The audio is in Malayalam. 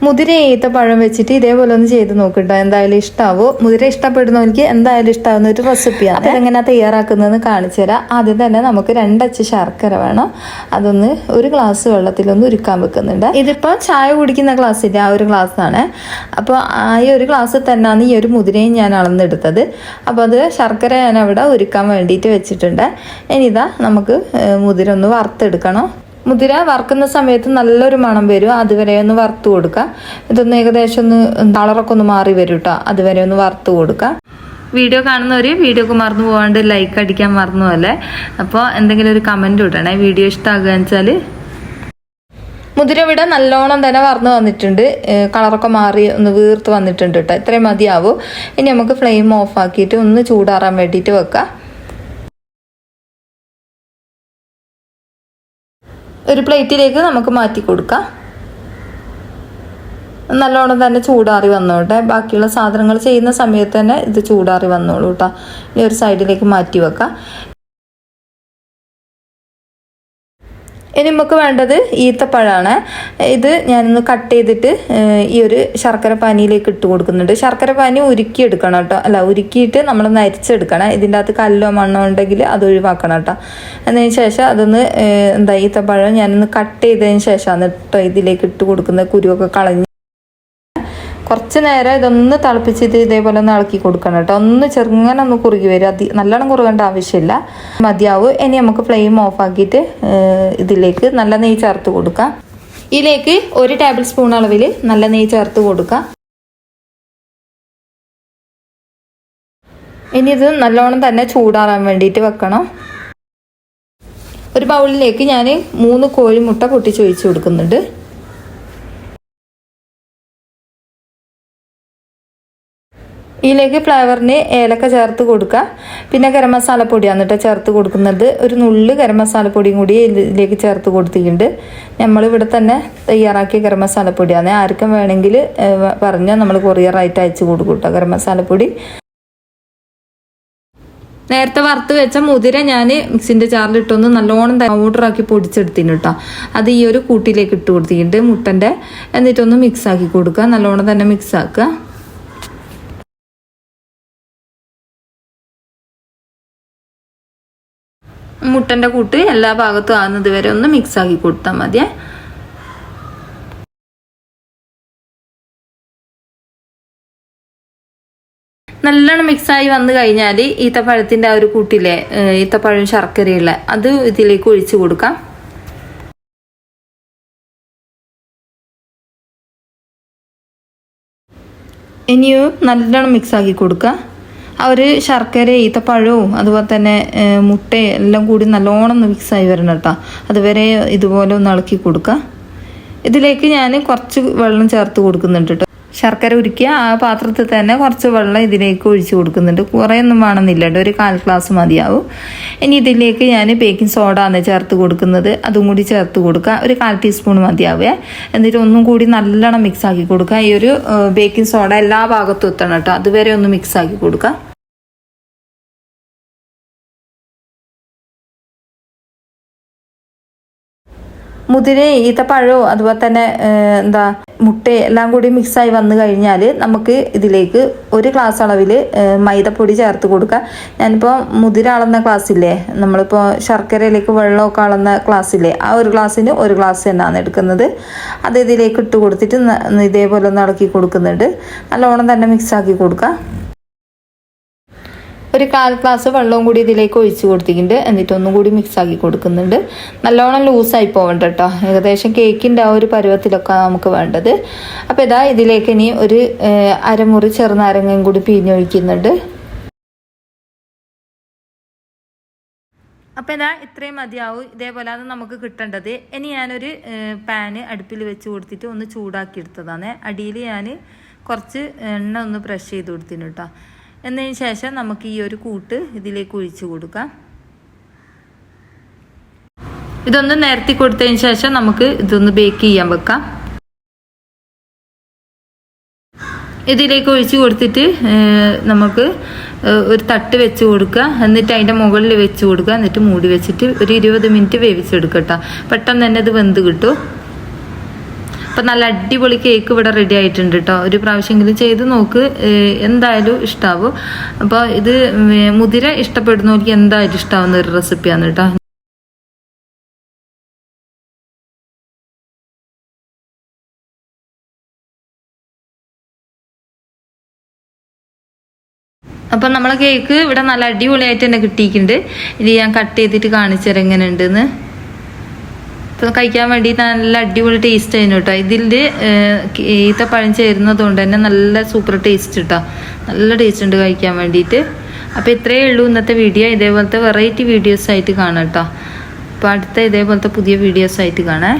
മുതിര ഈത്തപ്പഴം വെച്ചിട്ട് ഇതേപോലെ ഒന്ന് ചെയ്ത് നോക്കട്ടോ, എന്തായാലും ഇഷ്ടാവോ. മുതിര ഇഷ്ടപ്പെടുന്നവർക്ക് എന്തായാലും ഇഷ്ടാവുന്ന ഒരു റെസിപ്പിയാണ്. അതെങ്ങനെ തയ്യാറാക്കുന്നതെന്ന് കാണിച്ചു തരാം. ആദ്യം തന്നെ നമുക്ക് 2 അച്ച് ശർക്കര വേണം. അതൊന്ന് 1 ഗ്ലാസ് വെള്ളത്തിലൊന്ന് ഉരുക്കാൻ വെക്കുന്നുണ്ട്. ഇതിപ്പോൾ ചായ കുടിക്കുന്ന ഗ്ലാസ്സിൻ്റെ ആ ഒരു ഗ്ലാസ്സാണ്. അപ്പോൾ ഈ 1 ഗ്ലാസ് തന്നെയാണ് ഈ ഒരു മുതിരയും ഞാൻ അളന്നെടുത്തത്. അപ്പോൾ അത് ശർക്കര ഞാൻ അവിടെ ഉരുക്കാൻ വേണ്ടിയിട്ട് വെച്ചിട്ടുണ്ട്. ഇനിതാ നമുക്ക് മുതിര ഒന്ന് വറുത്തെടുക്കണം. മുതിര വറുക്കുന്ന സമയത്ത് നല്ലൊരു മണം വരും, അതുവരെ ഒന്ന് വറുത്ത് കൊടുക്കുക. ഇതൊന്ന് ഏകദേശം ഒന്ന് കളറൊക്കെ ഒന്ന് മാറി വരും കേട്ടോ, അതുവരെ ഒന്ന് വറുത്ത് കൊടുക്കുക. വീഡിയോ കാണുന്നവർ വീഡിയോക്ക് മറന്നു പോകാണ്ട് ലൈക്ക് അടിക്കാൻ മറന്നു പോലെ. അപ്പോൾ എന്തെങ്കിലും ഒരു കമൻറ്റ് ഇടണേ വീഡിയോ ഇഷ്ടമാകുക വെച്ചാൽ. മുതിര ഇവിടെ നല്ലോണം തന്നെ വറന്ന് വന്നിട്ടുണ്ട്, കളറൊക്കെ മാറി ഒന്ന് വീർത്ത് വന്നിട്ടുണ്ട് കേട്ടോ. ഇത്രയും മതിയാവും. ഇനി നമുക്ക് ഫ്ലെയിം ഓഫ് ആക്കിയിട്ട് ഒന്ന് ചൂടാറാൻ വേണ്ടിയിട്ട് വെക്കാം. ഒരു പ്ലേറ്റിലേക്ക് നമുക്ക് മാറ്റി കൊടുക്കാം. നല്ലോണം തന്നെ ചൂടാറി വന്നോട്ടെ. ബാക്കിയുള്ള സാധനങ്ങൾ ചെയ്യുന്ന സമയത്ത് തന്നെ ഇത് ചൂടാറി വന്നോളൂ കേട്ടോ. ഇനി ഒരു സൈഡിലേക്ക് മാറ്റി വെക്കാം. ഇനി നമുക്ക് വേണ്ടത് ഈത്തപ്പഴമാണ്. ഇത് ഞാനൊന്ന് കട്ട് ചെയ്തിട്ട് ഈ ഒരു ശർക്കര പാനിയിലേക്ക് ഇട്ട് കൊടുക്കുന്നുണ്ട്. ശർക്കര പാനി ഉരുക്കിയെടുക്കണം കേട്ടോ, അല്ല ഉരുക്കിയിട്ട് നമ്മളൊന്ന് അരിച്ചെടുക്കണം. ഇതിൻ്റെ അകത്ത് കല്ലോ മണ്ണോ ഉണ്ടെങ്കിൽ അത് ഒഴിവാക്കണം കേട്ടോ. അതിന് ശേഷം അതൊന്ന് ഈത്തപ്പഴം ഞാനൊന്ന് കട്ട് ചെയ്തതിന് ശേഷമാണ് കേട്ടോ ഇതിലേക്ക് ഇട്ട് കൊടുക്കുന്നത്. കുരുവൊക്കെ കളഞ്ഞ് കുറച്ച് നേരം ഇതൊന്ന് തിളപ്പിച്ചിട്ട് ഇതേപോലെ ഒന്ന് ഇളക്കി കൊടുക്കണം കേട്ടോ. ഒന്ന് ചെറുങ്ങനെ ഒന്ന് കുറുകി വരും, നല്ലോണം കുറുകേണ്ട ആവശ്യമില്ല, മതിയാവും. ഇനി നമുക്ക് ഫ്ലെയിം ഓഫ് ആക്കിയിട്ട് ഇതിലേക്ക് നല്ല നെയ്യ് ചേർത്ത് കൊടുക്കാം. ഇതിലേക്ക് 1 ടേബിൾ സ്പൂൺ അളവിൽ നല്ല നെയ്യ് ചേർത്ത് കൊടുക്കാം. ഇനി ഇത് നല്ലോണം തന്നെ ചൂടാറാൻ വേണ്ടിയിട്ട് വെക്കണം. ഒരു ബൗളിലേക്ക് ഞാൻ 3 കോഴിമുട്ട പൊട്ടിച്ചൊഴിച്ച് കൊടുക്കുന്നുണ്ട്. ഇതിലേക്ക് ഫ്ലേവറിന് ഏലക്ക ചേർത്ത് കൊടുക്കുക. പിന്നെ ഗരം മസാലപ്പൊടിയാണ് കേട്ടോ ചേർത്ത് കൊടുക്കുന്നത്. ഒരു നുള്ള് ഗരം മസാലപ്പൊടിയും കൂടി ഇതിലേക്ക് ചേർത്ത് കൊടുത്തിട്ടുണ്ട്. നമ്മളിവിടെ തന്നെ തയ്യാറാക്കിയ ഗരം മസാലപ്പൊടിയാണ്. ആർക്കും വേണമെങ്കിൽ പറഞ്ഞാൽ നമ്മൾ കൊറിയറായിട്ട് അയച്ചു കൊടുക്കും കേട്ടോ ഗരം മസാലപ്പൊടി. നേരത്തെ വറുത്ത് വെച്ച മുതിര ഞാൻ മിക്സിൻ്റെ ജാറിലിട്ടൊന്ന് നല്ലോണം പൗഡറാക്കി പൊടിച്ചെടുത്തിന് കേട്ടോ. അത് ഈ ഒരു കൂട്ടിലേക്ക് ഇട്ട് കൊടുത്തിട്ടുണ്ട് മുട്ടൻ്റെ. എന്നിട്ടൊന്ന് മിക്സ് ആക്കി കൊടുക്കുക, നല്ലോണം തന്നെ മിക്സ് ആക്കുക. മുട്ടൻ്റെ കൂട്ട് എല്ലാ ഭാഗത്തും ആകുന്നത് വരെ ഒന്ന് മിക്സ് ആക്കി കൊടുത്താൽ മതിയേ. നല്ലോണം മിക്സായി വന്നു കഴിഞ്ഞാൽ ഈത്തപ്പഴത്തിൻ്റെ ആ ഒരു കൂട്ടിലെ ഈത്തപ്പഴം ശർക്കരയുള്ള അത് ഇതിലേക്ക് ഒഴിച്ചു കൊടുക്കാം. ഇനിയും നല്ലോണം മിക്സാക്കി കൊടുക്കുക. ആ ഒരു ശർക്കര ഈത്തപ്പഴവും അതുപോലെ തന്നെ മുട്ടയും എല്ലാം കൂടി നല്ലോണം ഒന്ന് മിക്സായി വരണം കേട്ടോ. അതുവരെ ഇതുപോലെ ഒന്ന് ഇളക്കി കൊടുക്കുക. ഇതിലേക്ക് ഞാൻ കുറച്ച് വെള്ളം ചേർത്ത് കൊടുക്കുന്നുണ്ട് കേട്ടോ. ശർക്കര ഉരുക്കിയ ആ പാത്രത്തിൽ തന്നെ കുറച്ച് വെള്ളം ഇതിലേക്ക് ഒഴിച്ച് കൊടുക്കുന്നുണ്ട്. കുറേയൊന്നും വേണമെന്നില്ല കേട്ടോ, ഒരു 1/4 ഗ്ലാസ് മതിയാവും. ഇനി ഇതിലേക്ക് ഞാൻ ബേക്കിംഗ് സോഡ ആണ് ചേർത്ത് കൊടുക്കുന്നത്, അതും കൂടി ചേർത്ത് കൊടുക്കുക. ഒരു 1/4 ടീസ്പൂൺ മതിയാവേ. എന്നിട്ട് ഒന്നും കൂടി നല്ലോണം മിക്സ് ആക്കി കൊടുക്കുക. ഈ ഒരു ബേക്കിംഗ് സോഡ എല്ലാ ഭാഗത്തും എത്തണം കേട്ടോ, അതുവരെ ഒന്ന് മിക്സ് ആക്കി കൊടുക്കുക. മുതിര ഈത്തപ്പഴവും അതുപോലെ തന്നെ മുട്ട എല്ലാം കൂടി മിക്സായി വന്നു കഴിഞ്ഞാൽ നമുക്ക് ഇതിലേക്ക് 1 ഗ്ലാസ് അളവിൽ മൈദപ്പൊടി ചേർത്ത് കൊടുക്കുക. ഞാനിപ്പോൾ മുതിര അളന്ന ഗ്ലാസ്സില്ലേ, നമ്മളിപ്പോൾ ശർക്കരയിലേക്ക് വെള്ളമൊക്കെ അളന്ന ഗ്ലാസ്സില്ലേ, ആ 1 ഗ്ലാസ്സിന് 1 ഗ്ലാസ് തന്നെയാണ് എടുക്കുന്നത്. അത് ഇതിലേക്ക് ഇട്ട് കൊടുത്തിട്ട് ഇതേപോലെ ഒന്ന് ഇളക്കി കൊടുക്കുന്നുണ്ട്. നല്ലോണം തന്നെ മിക്സാക്കി കൊടുക്കുക. ഒരു 1/4 ഗ്ലാസ് വെള്ളവും കൂടി ഇതിലേക്ക് ഒഴിച്ച് കൊടുത്തിട്ടുണ്ട്. എന്നിട്ട് ഒന്നും കൂടി മിക്സ് ആക്കി കൊടുക്കുന്നുണ്ട്. നല്ലോണം ലൂസായി പോകണ്ട കേട്ടോ, ഏകദേശം കേക്കിൻ്റെ ആ ഒരു പരുവത്തിലൊക്കെ നമുക്ക് വേണ്ടത്. അപ്പോൾ ഇതാ ഇതിലേക്ക് ഇനി ഒരു അരമുറി ചെറുനാരങ്ങയും കൂടി പിഴിഞ്ഞൊഴിക്കുന്നുണ്ട്. അപ്പോൾ ഇതാ ഇത്രയും മതിയാവും. ഇതേപോലെയാണ് നമുക്ക് കിട്ടേണ്ടത്. ഇനി ഞാനൊരു പാന് അടുപ്പിൽ വെച്ച് കൊടുത്തിട്ട് ഒന്ന് ചൂടാക്കി എടുത്തതാണ്. അടിയിൽ ഞാൻ കുറച്ച് എണ്ണ ഒന്ന് ബ്രഷ് ചെയ്ത് കൊടുത്തിന് കേട്ടോ. എന്നതിന് ശേഷം നമുക്ക് ഈ ഒരു കൂട്ട് ഇതിലേക്ക് ഒഴിച്ചു കൊടുക്കാം. ഇതൊന്ന് നിരത്തി കൊടുത്തതിന് ശേഷം നമുക്ക് ഇതൊന്ന് ബേക്ക് ചെയ്യാൻ വെക്കാം. ഇതിലേക്ക് ഒഴിച്ച് കൊടുത്തിട്ട് നമുക്ക് ഒരു തട്ട് വെച്ച് കൊടുക്കുക. എന്നിട്ട് അതിൻ്റെ മുകളിൽ വെച്ച് കൊടുക്കുക. എന്നിട്ട് മൂടി വെച്ചിട്ട് ഒരു 20 മിനിറ്റ് വേവിച്ചെടുക്കട്ടോ. പെട്ടെന്ന് തന്നെ ഇത് വെന്ത് കിട്ടും. അപ്പം നല്ല അടിപൊളി കേക്ക് ഇവിടെ റെഡി ആയിട്ടുണ്ട് കേട്ടോ. ഒരു പ്രാവശ്യമെങ്കിലും ചെയ്ത് നോക്ക്, എന്തായാലും ഇഷ്ടാവും. അപ്പോൾ ഇത് മുതിര ഇഷ്ടപ്പെടുന്നവർക്ക് എന്തായാലും ഇഷ്ടാവുന്ന ഒരു റെസിപ്പിയാണ് കേട്ടോ. അപ്പം നമ്മളെ കേക്ക് ഇവിടെ നല്ല അടിപൊളിയായിട്ട് തന്നെ കിട്ടിയിട്ടുണ്ട്. ഇത് ഞാൻ കട്ട് ചെയ്തിട്ട് കാണിച്ചു തരാം എങ്ങനെ ഉണ്ടെന്ന്. ഇപ്പം കഴിക്കാൻ വേണ്ടി നല്ല അടിപൊളി ടേസ്റ്റ് ആയിരുന്നു കേട്ടോ. ഇതിൽ ഈത്തപ്പഴം ചേരുന്നത് കൊണ്ട് തന്നെ നല്ല സൂപ്പർ ടേസ്റ്റ് കേട്ടോ. നല്ല ടേസ്റ്റ് ഉണ്ട് കഴിക്കാൻ വേണ്ടിയിട്ട്. അപ്പോൾ ഇത്രയേ ഉള്ളൂ ഇന്നത്തെ വീഡിയോ. ഇതേപോലത്തെ വെറൈറ്റി വീഡിയോസ് ആയിട്ട് കാണാം കേട്ടോ. അപ്പോൾ അടുത്ത ഇതേപോലത്തെ പുതിയ വീഡിയോസ് ആയിട്ട് കാണാം.